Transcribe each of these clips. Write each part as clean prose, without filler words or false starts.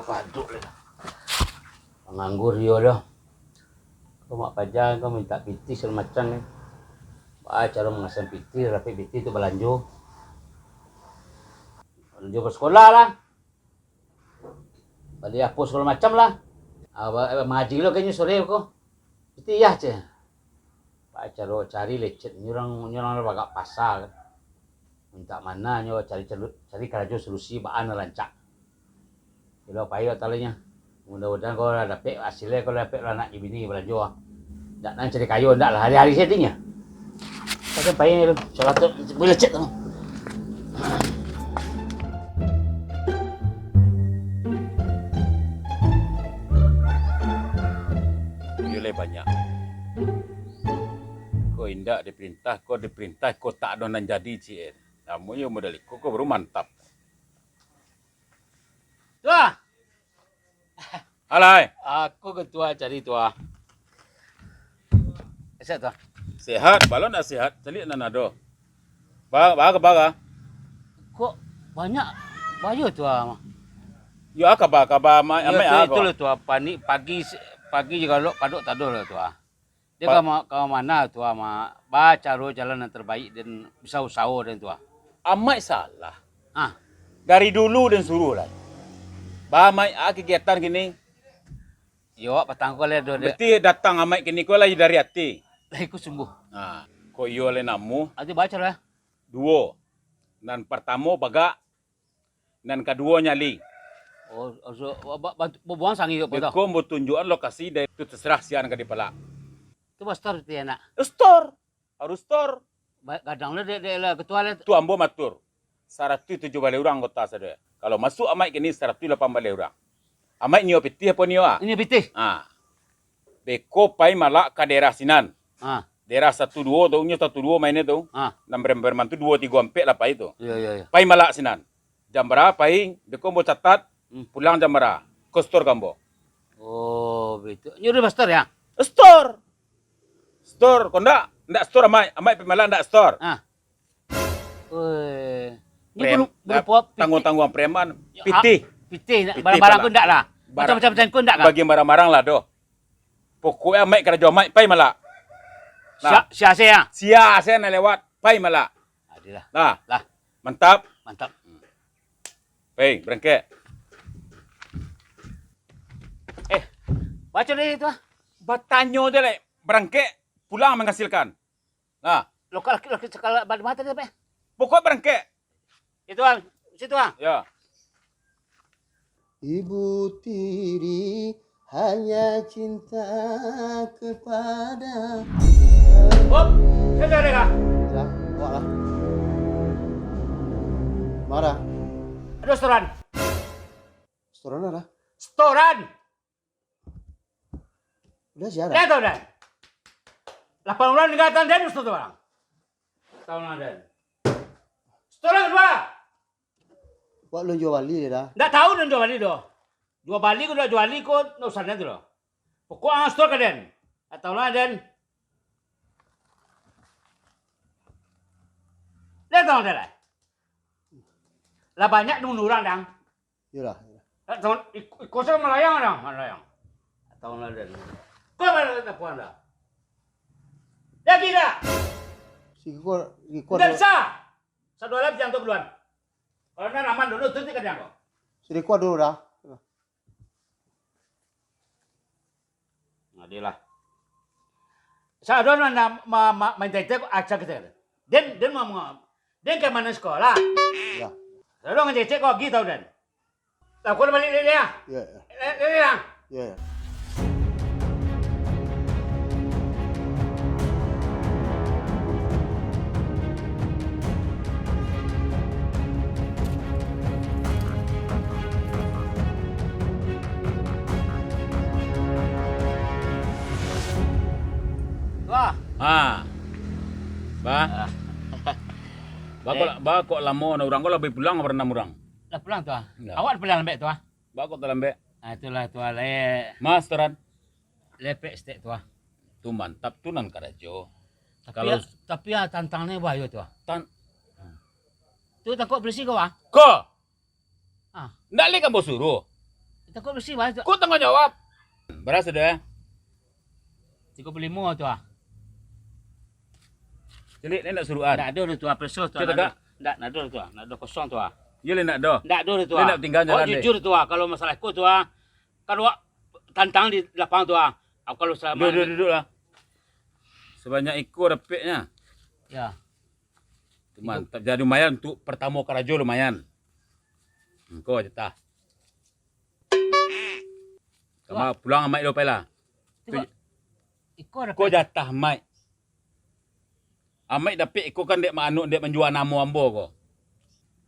paduk lah. Penganggur yo dah. Kau mak pajak, kau minta piti segala macam ni. Cara mengasah piti, tapi piti tu belanjo. Belanjo ke sekolah lah. Balik apa segala macam lah. Mengaji lo kayaknya sore kau. Piti ya je. Cara cari lecet, nyurang bagak pasal. Minta mana nyo cari kerajo solusi baan rancak. Kalau payah talanya. Mudah-mudahan kau dapat hasilnya, kau dapat anak bini belanjo. Tak nak cari kayu ndak lah hari-hari settingnya. Kadang payah solat tu boleh lecet tu. Boleh banyak. Kau indak diperintah, kau tak ada nan jadi cik. Namun yo modal kau baru mantap. Tua. Alai. Aku ketua cari tua. Sehat tua. Sehat, balon dah sehat. Celik nan ado. Baga. Kok banyak bayu tua. Yo akaba amai aku. Itu tua pagi juga lo paduk tado lah tua. Dia ke mana tua caro jalan yang terbaik dan bisa usaha dan tua. Amai salah. Dari dulu dan suruh lah. Amai kegiatan gini. Yo patang ko le do. Berarti datang amai kini ko lagi dari hati. Lagi ku sungguh. Ko yo le namu. Ati baca lah. Dua. Dan pertama baga. Dan kedua nyali. Buang sangi yo poto. Ko mau tunjukan lokasi dari itu terserah sian ka di pala. Itu store tu nak. Store. Harus store. Kadang le de ketua le. Tu ambo matur. 107 balik orang kota saja. Kalau masuk amai kini 108 balik orang. Amai nio piti apa nio Ini piti. Beko pai malak ke daerah Sinan. Daerah 12 tu, 12 mainnya tu. Berman tu 2 3 4 lah pai tu. Iya. Pai malak Sinan. Jam berapa pai? Beko mau catat pulang jam berapa? Ke store kambo. Oh, begitu. Nyuruh store ya? Store. Kau ndak store amai pai malak ndak store. Tanggung preman. Piti. Barang-barang ku ndak lah. Macam-macam ku ndak kan? Bagi barang-barang lah doh. Pokoknya amai kerja amai pai malak. Sia-sia na lewat pai malak. Adilah. Lah. Mantap. Pai, berangkat. Baca deh itu. Batanyo je lek. Berangkat pulang menghasilkan. Lokal sekali mata dia pe. Pokok berangkat. Itu situ Ya. Ibu tiri hanya cinta kepada. Saya ada kah? Ya, bawa lah. Marah. Ada restoran. Restoran ada? Restoran. Udah sih ada. Lihat tahu dah. 8 bulan negatan dan restoran. Tahun ada. Restoran kedua. Buat lu jual balik dia dah. Nggak tahu dan jual balik doh. Jual balik ko jual balik ko no sana tu doh. Pokok ang store ka den. Atau lah den. Lihat tahu dah. Lah banyak orang dang. Yalah. Ikut saya melayang dang, melayang. Atau lah den. Kau mana tak puan dah? Lagi dah. Ikut. Dan sah. Satu lagi yang tu keluar. Kalau nak aman dulu tu tidak ada kau. Sudah kuat dulu dah. Adilah. Saya ada mana main tetek acak kita. Den mau ke mana sekolah? Ya. Saya ada main tetek kau gitu dan. Tak kau balik dia. Ya. Ya. Kok lama na orang kau lebih pulang apa 6 orang? Dah pulang tu Ya. Awak pulang lembek tu Kok tak lambe? Itulah tu Masteran. lepek stek tu Tu mantap tu nan karajo. Tapi tantangnya bahaya tu Tan Tu takut bersih kau Ko. Ah. Ndak le kamu suruh. Takut besi bah tu. Kau tanggung jawab. Berapa sudah? 35 tu ah. Celik ni nak suruhan. Tak ada tu ah pesos tu. Kita tak? Tak ada tu ah. Nak ada kosong tu ah. Ya le nak dah. Tak ada tu Dia ah. nak tinggal jalan dia. Jujur tu ah kalau masalah aku tu ah. Kalau tantang di lapang tu ah. Kalau selama Duduk lah. Sebanyak ekor dapatnya. ya. Mantap. Jadi lumayan untuk pertama karajo lumayan. Kau jatah. Kamu pulang amai lo pala. Ikut Kau jatah amai. Amai dapat ikut kan dek manuk dek menjual nama ambo ko.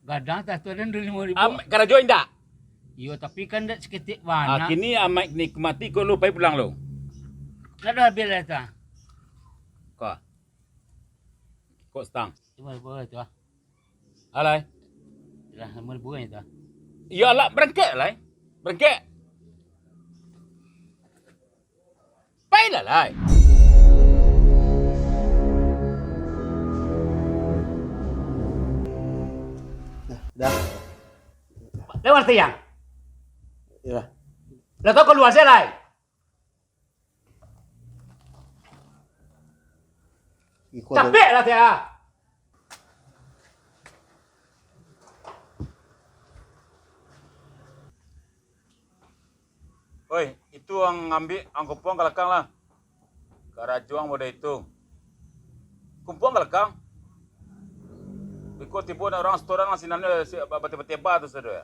gadang tak tu dan 5,000. Amai karajo indak. Yo tapi kan dak seketik Ah, banyak. kini amai nikmati kau lu pai pulang lo. Tak ada habis lah tu ah. Kau. Kau stang. Cuma boleh tu ah. Alai. Dah nomor buah tu ah. Ya lah berengkek lah. Berengkek. Baiklah lah. Dah. Lewat tiang. Ya. Lah kau keluar saya lah. Ikut Capek lah saya. Oi, itu ang ambil, ang kumpuang kalakang lah. Karajuang model itu. Kumpuang kalakang. Ikut tipu na orang restoran lah sinannya si bati-bati tu saudara.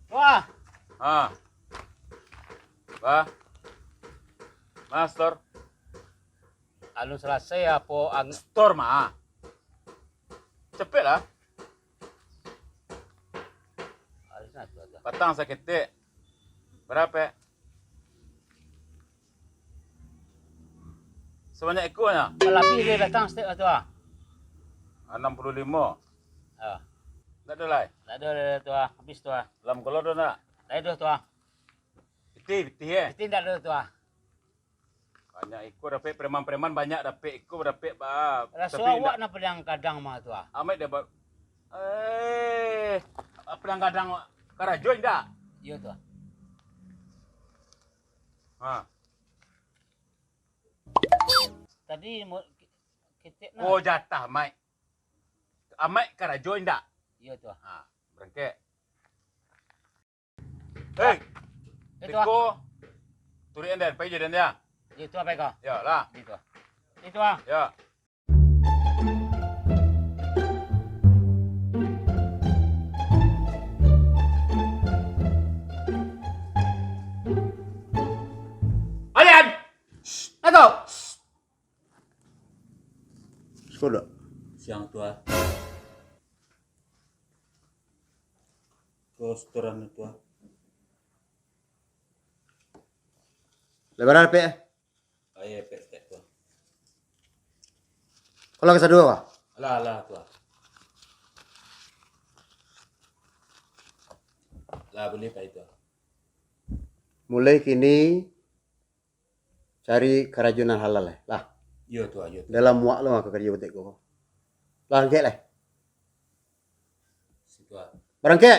Wah, Ha. Ba. Master, anu selesai apa ang store mah. Cepet lah. alisna tu ada. Patang sakit dek. Berapa? Sebanyak ekornya? Lebih dia datang step tu ah. 65. Ah, Tak ada lah. tak ada tu ah. Habis tu ah. Dalam kolor tu nak. Tak ada tu ah. Pitih. Mesti tak ada tu ah. Banyak ekor dapat preman-preman banyak dapat ekor dapat bah. Rasa awak nak pedang kadang mah tu ah. Amat dapat. Pedang kadang karajo indak? Ya tu ah. Ha. Tadi kita nak. Oh jatah mai. Amai karajo indak? Ya tu ah. Ha, berengkek. Hei, Itu ah. Tiko. Turi enden, pai je den dia. Ya tu apa kau? Ya lah. Itu ah. Itu ah. Ya. Alian. Atau Sekolah. Siang tu ah. Restoran itu ah. Lebaran pe. Ayah pestek tu. Kalau ke dua kah? Alah tu ah. Lah boleh pai tu. Mulai kini cari kerajunan halal lah. Ya tu ah, ya. Dalam muak lo aku kerja betek ko. Lah angket lah. Situ ah. Berangkat.